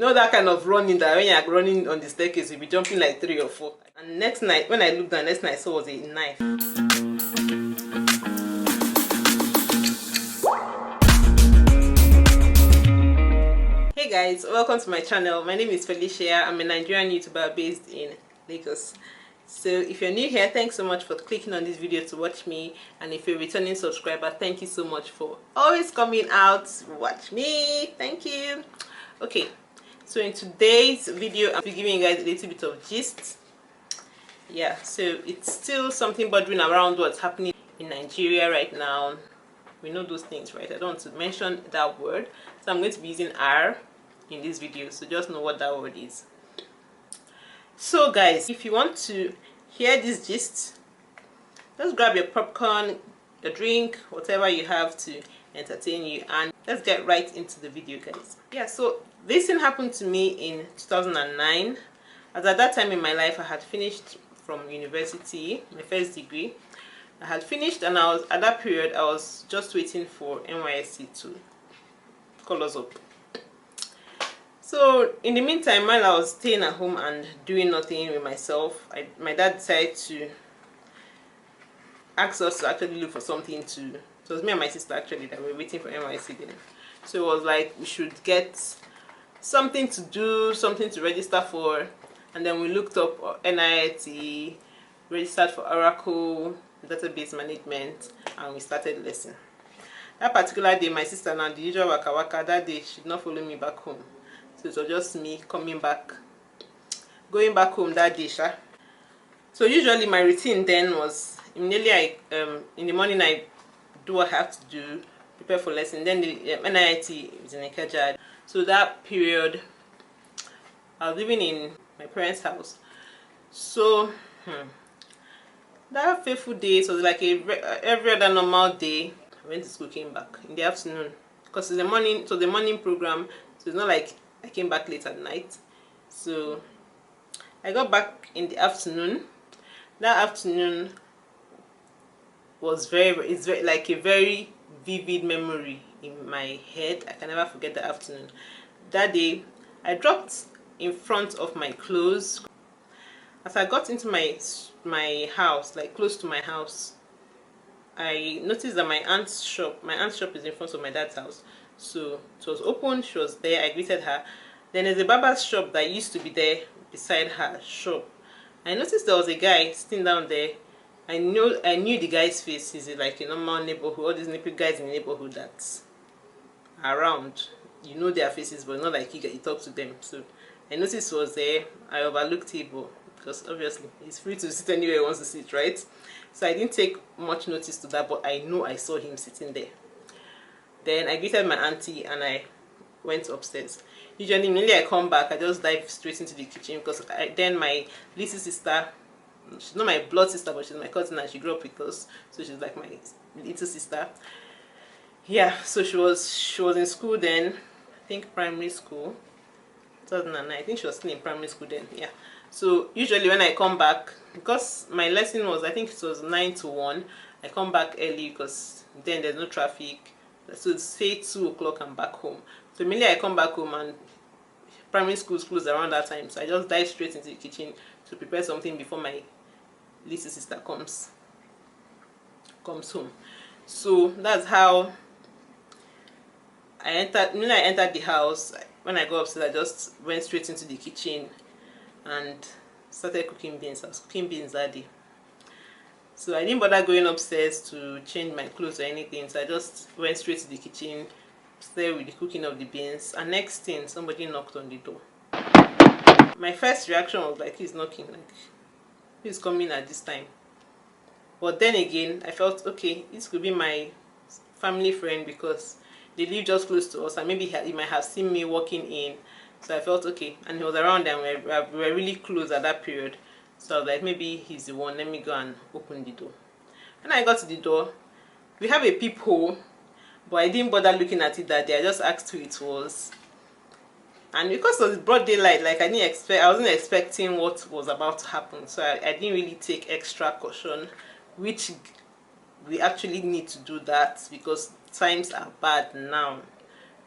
You know that kind of running that when you're running on the staircase, you'll be jumping like 3 or 4. And next night, when I looked down, next night I saw was a knife. Hey guys, welcome to my channel. My name is Felicia. I'm a Nigerian YouTuber based in Lagos. So if you're new here, thanks so much for clicking on this video to watch me, and if you're a returning subscriber, thank you so much for always coming out to watch me. Thank you. Okay, so in today's video I'll be giving you guys a little bit of gist. Yeah, so it's still something bothering around what's happening in Nigeria right now. We know those things, right? I don't want to mention that word, so I'm going to be using R in this video, so just know what that word is. So guys, if you want to hear this gist, just grab your popcorn, your drink, whatever you have to entertain you, and let's get right into the video, guys. Yeah, so this thing happened to me in 2009, as at that time in my life I had finished from university, my first degree. I had finished, and I was at that period I was just waiting for NYSC to call us up. So in the meantime, while I was staying at home and doing nothing with myself, my dad decided to ask us to actually look for something to. It was me and my sister actually that were waiting for NYSC then. So it was like we should get something to do, something to register for, and then we looked up NIT, registered for Oracle database management, and we started lesson. That particular day, my sister, now the usual waka waka, that day she did not follow me back home. So it was just me going back home that day, sha. So usually my routine then was immediately in the morning I do what I have to do, prepare for lesson. Then the NIT is in Ikeja. So that period I was living in my parents' house. So that fateful day, so it was like every other normal day. I went to school, came back in the afternoon because it's the morning. So the morning program, so it's not like I came back late at night. So I got back in the afternoon. That afternoon was it's very like a very vivid memory in my head. I can never forget the afternoon. That day I dropped in front of my clothes. As I got into my house, like close to my house, I noticed that my aunt's shop is in front of my dad's house. So it was open, she was there, I greeted her. Then there's a barber's shop that used to be there beside her shop. I noticed there was a guy sitting down there. I knew the guy's face. He's like a normal neighborhood, all these guys in the neighborhood that's around. You know their faces, but not like you talk to them. So I noticed he was there. I overlooked him, because obviously he's free to sit anywhere he wants to sit, right? So I didn't take much notice to that, but I know I saw him sitting there. Then I greeted my auntie and I went upstairs. Usually immediately I come back, I just dive straight into the kitchen, because then my little sister, she's not my blood sister, but she's my cousin and she grew up with us, so she's like my little sister. Yeah, so she was in school then, I think primary school, 2009. I think she was still in primary school then. Yeah. So usually when I come back, because my lesson was, I think it was 9 to 1, I come back early because then there's no traffic. So say 2 o'clock I'm back home. So immediately I come back home and primary schools close around that time. So I just dive straight into the kitchen to prepare something before my little sister comes home. So that's how I entered. When I entered the house, when I got upstairs, I just went straight into the kitchen and started cooking beans. I was cooking beans that day. So I didn't bother going upstairs to change my clothes or anything. So I just went straight to the kitchen, started with the cooking of the beans. And next thing, somebody knocked on the door. My first reaction was like, he's knocking, like, who's coming at this time? But then again, I felt, okay, this could be my family friend because they live just close to us, and maybe he might have seen me walking in. So I felt okay, and he was around and we were really close at that period. So I was like, maybe he's the one, let me go and open the door. When I got to the door, we have a peephole, but I didn't bother looking at it that day. I just asked who it was. And because it was broad daylight, like I wasn't expecting what was about to happen. So I didn't really take extra caution, which we actually need to do that because times are bad now.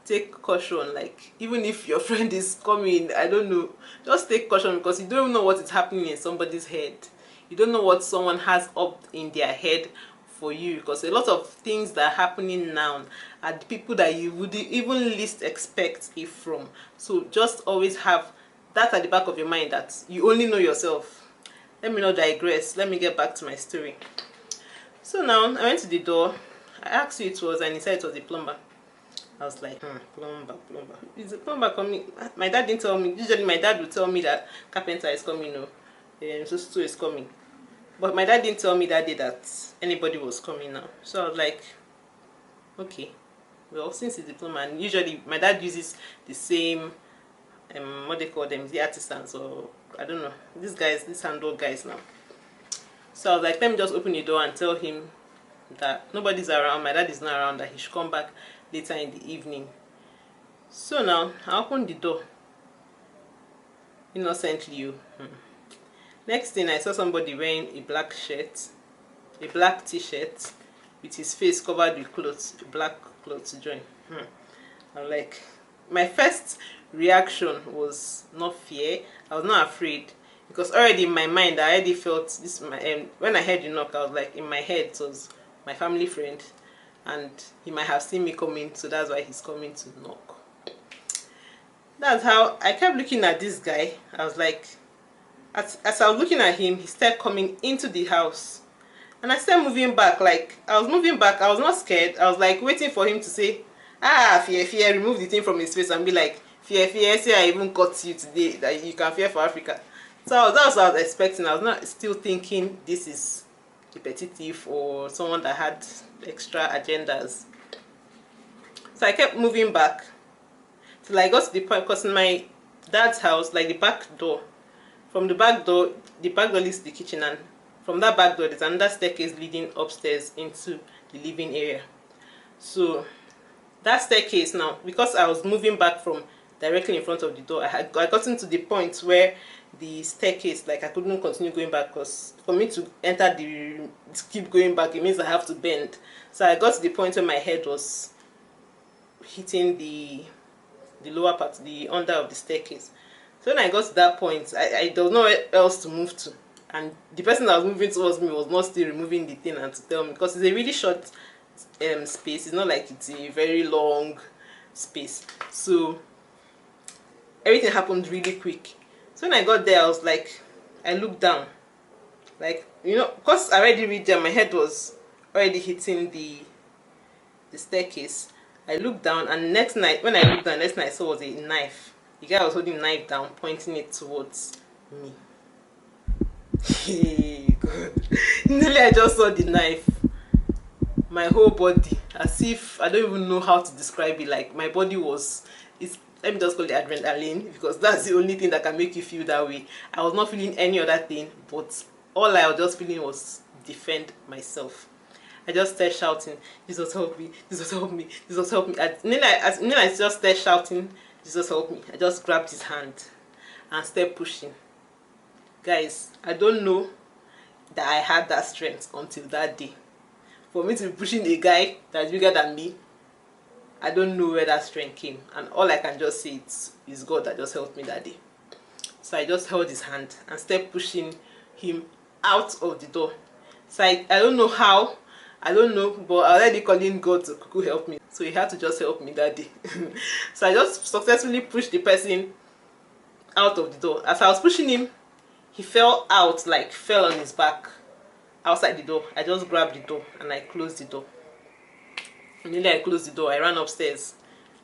take caution. Like, even if your friend is coming, I don't know, just take caution, because you don't know what is happening in somebody's head. You don't know what someone has up in their head for you, because a lot of things that are happening now are the people that you would even least expect it from. So just always have that at the back of your mind, that you only know yourself. Let me not digress, let me get back to my story. So now I went to the door. I asked who it was, and he said it was a plumber. I was like, plumber. Is the plumber coming? My dad didn't tell me. Usually my dad would tell me that carpenter is coming, so is coming. But my dad didn't tell me that day that anybody was coming now. So I was like, okay, well, since it's the plumber, and usually my dad uses the same, what they call them, the artisans, or I don't know, these guys, these handle guys now. So I was like, let me just open the door and tell him that nobody's around, my dad is not around, that he should come back later in the evening. So now I opened the door innocently. Next thing, I saw somebody wearing a black shirt, a black t-shirt with his face covered with clothes, black clothes join. I'm like, my first reaction was not fear. I was not afraid, because already in my mind I already felt this. When I heard the knock, I was like, in my head it was my family friend, and he might have seen me coming, so that's why he's coming to knock. That's how I kept looking at this guy. I was like, as I was looking at him, he started coming into the house, and I started moving back. Like, I was moving back, I was not scared. I was like waiting for him to say, fear, remove the thing from his face, and be like, fear, say I even caught you today, that you can fear for Africa. So that's what I was expecting. I was not still thinking this is a petty thief or someone that had extra agendas. So I kept moving back till I got to the point, because in my dad's house, like the back door, from the back door leads to the kitchen, and from that back door there's another staircase leading upstairs into the living area. So that staircase now, because I was moving back from directly in front of the door, I had gotten to the point where the staircase, like, I couldn't continue going back, because for me to enter keep going back, it means I have to bend. So I got to the point where my head was hitting the lower part, the under of the staircase. So when I got to that point, there was nowhere else to move to, and the person that was moving towards me was not still removing the thing and to tell me, because it's a really short space. It's not like it's a very long space. So everything happened really quick. So when I got there, I was like, I looked down, like, because I already reached there, my head was already hitting the staircase. I looked down, and when I looked down, next thing I saw was a knife. The guy was holding the knife down, pointing it towards me. Hey, God. Nearly I just saw the knife. My whole body, as if, I don't even know how to describe it, like my body was, let me just call it adrenaline, because that's the only thing that can make you feel that way. I was not feeling any other thing, but all I was just feeling was defend myself. I just started shouting, Jesus help me, Jesus help me, Jesus help me. And then I just started shouting, Jesus help me, I just grabbed his hand and started pushing. Guys, I don't know that I had that strength until that day. For me to be pushing a guy that's bigger than me, I don't know where that strength came. And all I can just say is God that just helped me that day. So I just held his hand and started pushing him out of the door. So I don't know how, I don't know, but I already calling God to help me. So he had to just help me that day. So I just successfully pushed the person out of the door. As I was pushing him, he fell out, like fell on his back outside the door. I just grabbed the door and I closed the door. Immediately I closed the door, I ran upstairs.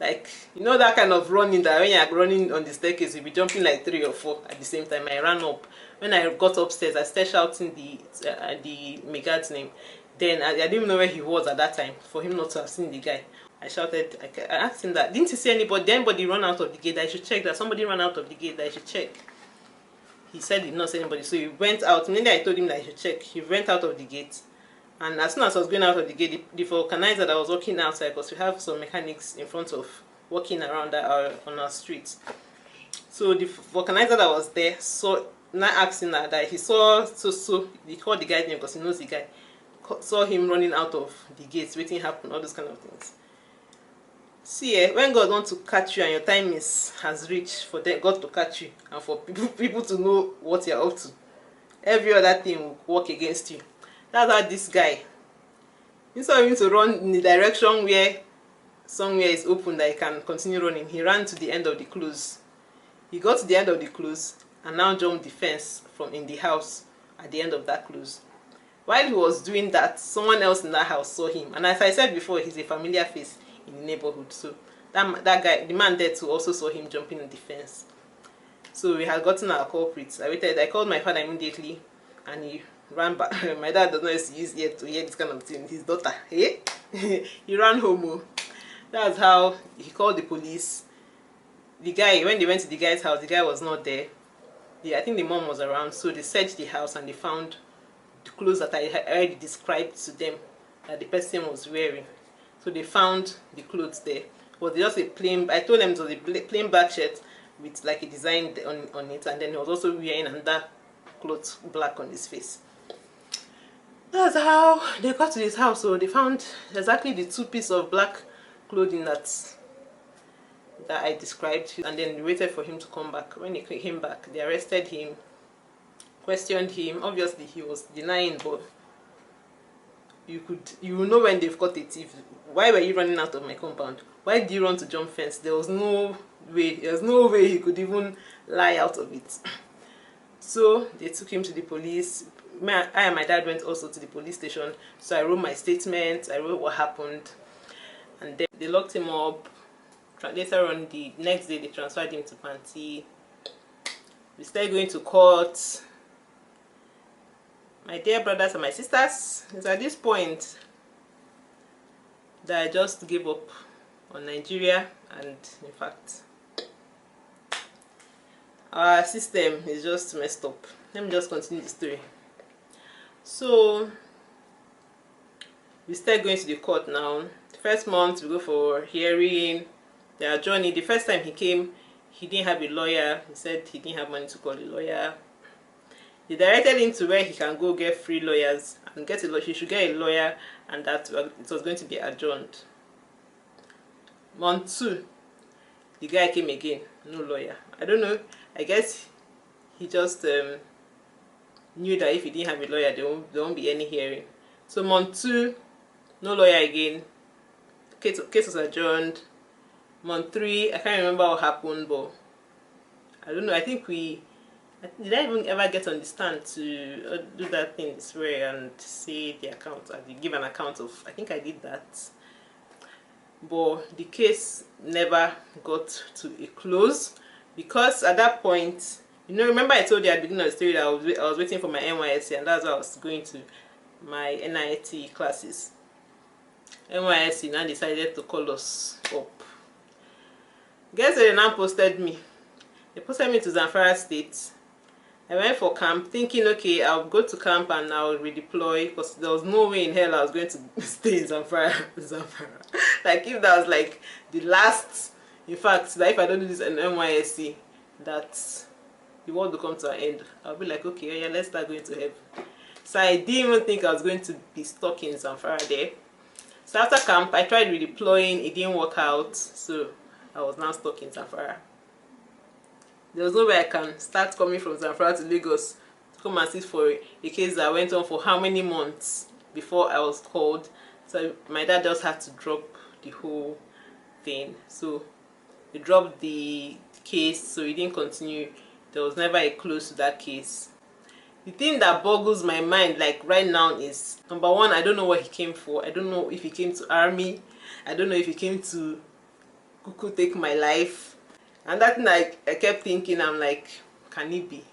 Like, that kind of running, that when you're running on the staircase, you'll be jumping like 3 or 4 at the same time. I ran up. When I got upstairs, I started shouting the Megad's name. Then I didn't even know where he was at that time, for him not to have seen the guy. I shouted, I asked him that, didn't you see anybody? Did anybody run out of the gate? That I should check, that somebody ran out of the gate, that I should check. He said he did not see anybody, so he went out. Immediately I told him that he should check. He went out of the gate. And as soon as I was going out of the gate, the vulcanizer that was walking outside, because we have some mechanics in front of walking around on our streets. So the vulcanizer that was there now asking that he saw, so he called the guy's name because he knows the guy, saw him running out of the gates, waiting to happen, all those kind of things. See, when God wants to catch you and your time has reached for God to catch you and for people to know what you're up to, every other thing will work against you. That's how this guy, instead of him to run in the direction where somewhere is open that he can continue running, he ran to the end of the close. He got to the end of the close and now jumped the fence from in the house at the end of that close. While he was doing that, someone else in that house saw him, and as I said before, he's a familiar face in the neighborhood. So that guy, the man there too, also saw him jumping on the fence. So we had gotten our culprits. I called my father immediately, and he ran back. My dad does not use ear to hear this kind of thing. His daughter, he ran home. That's how he called the police. The guy, when they went to the guy's house, the guy was not there. I think the mom was around, so they searched the house and they found the clothes that I had already described to them that the person was wearing. So they found the clothes there. It was just a plain, I told them it was a plain black shirt with like a design on it, and then he was also wearing another clothes black on his face. That's how they got to his house. So they found exactly the 2 pieces of black clothing that I described, and then they waited for him to come back. When he came back, they arrested him, questioned him. Obviously he was denying, but you will know when they've caught a thief. Why were you running out of my compound? Why did you run to jump fence? There was no way he could even lie out of it. So they took him to the police. I and my dad went also to the police station. So I wrote my statement, I wrote what happened, and then they locked him up. Later on, the next day, they transferred him to Panti. We started going to court. My dear brothers and my sisters, it's at this point that I just gave up on Nigeria, and in fact, our system is just messed up. Let me just continue the story. So we start going to the court now. The first month we go for hearing. Their journey. The first time he came, he didn't have a lawyer. He said he didn't have money to call a lawyer. They directed him to where he can go get free lawyers and get a lawyer. He should get a lawyer, and that it was going to be adjourned. Month 2, the guy came again, no lawyer. I don't know. I guess he just knew that if he didn't have a lawyer, there won't be any hearing. So month 2, no lawyer again. Case was adjourned. Month 3, I can't remember what happened, but I don't know. I think did I even ever get on the stand to do that thing this way and say the account, give an account of, I think I did that. But the case never got to a close, because at that point, remember I told you at the beginning of the story that I was waiting for my NYSC, and that's why I was going to my NIT classes. NYSC now decided to call us up. Guess they now posted me. They posted me to Zamfara State. I went for camp thinking, okay, I'll go to camp and I'll redeploy, because there was no way in hell I was going to stay in Zamfara. Like, if that was like the last, in fact, that if I don't do this in NYSC, that the world will come to an end. I'll be like, okay, yeah, let's start going to heaven. So I didn't even think I was going to be stuck in Zamfara there. So after camp, I tried redeploying, it didn't work out, so I was now stuck in Zamfara. There was no way I can start coming from Zamfara to Lagos to come and sit for a case that went on for how many months before I was called. So my dad just had to drop the whole thing. So he dropped the case, so he didn't continue. There was never a close to that case. The thing that boggles my mind like right now is, number one, I don't know what he came for. I don't know if he came to army. I don't know if he came to Kuku take my life. And that thing I kept thinking, I'm like, can it be?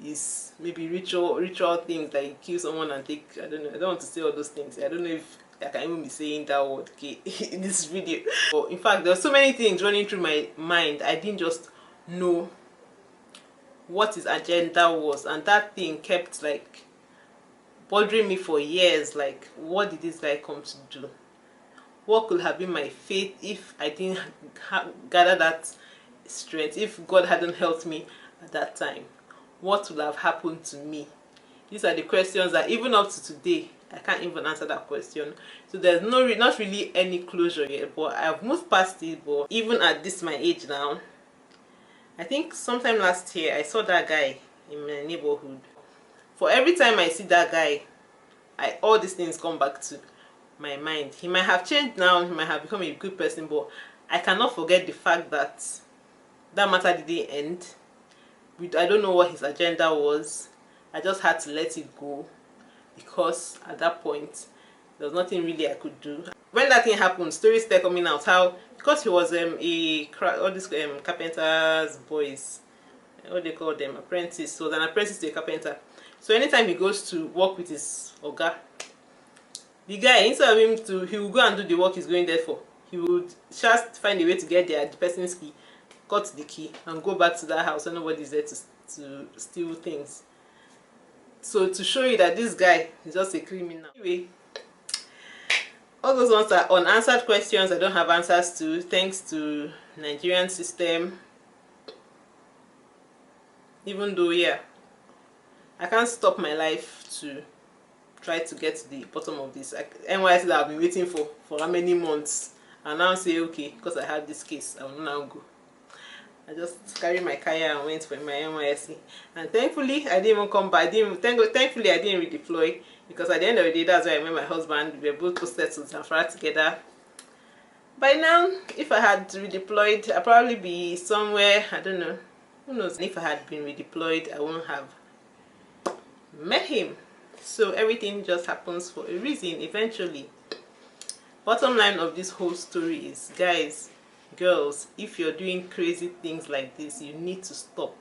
Is maybe ritual things, like kill someone and take, I don't know, I don't want to say all those things. I don't know if I can even be saying that word, okay, in this video. But in fact, there were so many things running through my mind. I didn't just know what his agenda was, and that thing kept like bothering me for years. Like, what did this guy come to do? What could have been my fate if I didn't gather that strength? If God hadn't helped me at that time, what would have happened to me? These are the questions that even up to today I can't even answer that question. So there's not really any closure yet, but I've moved past it. But even at this my age now, I think sometime last year I saw that guy in my neighborhood. For every time I see that guy, all these things come back to my mind. He might have changed now, he might have become a good person, but I cannot forget the fact that that matter didn't end. I don't know what his agenda was. I just had to let it go, because at that point there was nothing really I could do. When that thing happened, stories started coming out how, because he was all these carpenters boys, what they call them, apprentice. So an apprentice to a carpenter. So anytime he goes to work with his oga, the guy, instead of him to, he will go and do the work he's going there for, he would just find a way to get the person's key, cut the key, and go back to that house, and nobody's there to steal things. So to show you that this guy is just a criminal. Anyway, all those ones are unanswered questions I don't have answers to, thanks to Nigerian system. Even though, yeah, I can't stop my life to try to get to the bottom of this. NYC that I've been waiting for how many months, and now say, okay, because I have this case, I will now go. I just carried my car and went for my NYC, and thankfully I didn't even come back. Thankfully I didn't redeploy, because at the end of the day, that's why I met my husband. We were both posted to Zamfara together. By now, if I had redeployed, I'd probably be somewhere, I don't know, who knows. If I had been redeployed, I wouldn't have met him. So everything just happens for a reason eventually. Bottom line of this whole story is, guys, girls, if you're doing crazy things like this, you need to stop.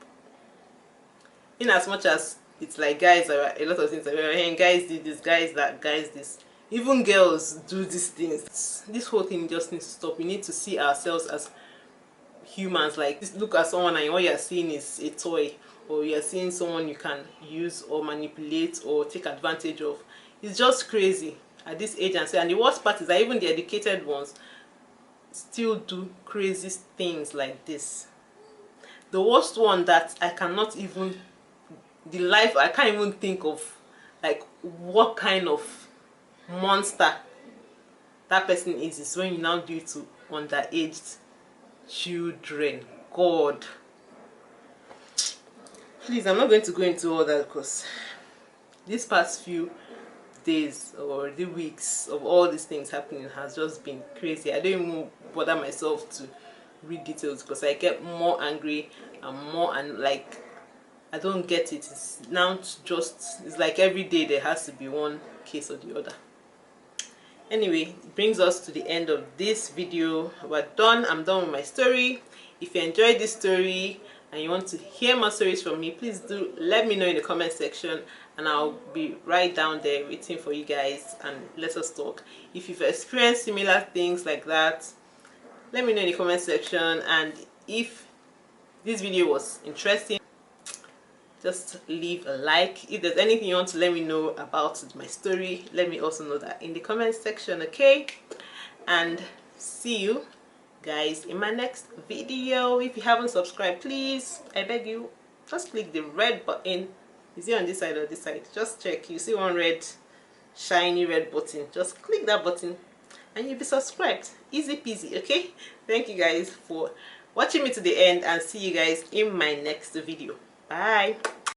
In as much as it's like, guys, there are a lot of things like, hey, guys do this, guys that, guys this, even girls do these things. This whole thing just needs to stop. We need to see ourselves as humans. Like, look at someone and all you're seeing is a toy, or you're seeing someone you can use or manipulate or take advantage of. It's just crazy at this age. And the worst part is that even the educated ones still do crazy things like this. The worst one that I cannot even, I can't even think of, like, what kind of monster that person is when you now do it to underaged children. God, please, I'm not going to go into all that, because these past few days or the weeks of all these things happening has just been crazy. I don't even bother myself to read details, because I get more angry and more, and like, I don't get it. It's now just, it's like every day there has to be one case or the other. Anyway, it brings us to the end of this video. We're done. I'm done with my story. If you enjoyed this story and you want to hear more stories from me, please do let me know in the comment section, and I'll be right down there waiting for you guys, and let us talk. If you've experienced similar things like that, let me know in the comment section. And if this video was interesting, just leave a like. If there's anything you want to let me know about my story, let me also know that in the comment section, okay? And see you guys in my next video. If you haven't subscribed, please, I beg you, just click the red button. Is it on this side or this side? Just check. You see one red, shiny red button. Just click that button and you'll be subscribed. Easy peasy, okay? Thank you guys for watching me to the end, and see you guys in my next video. Bye.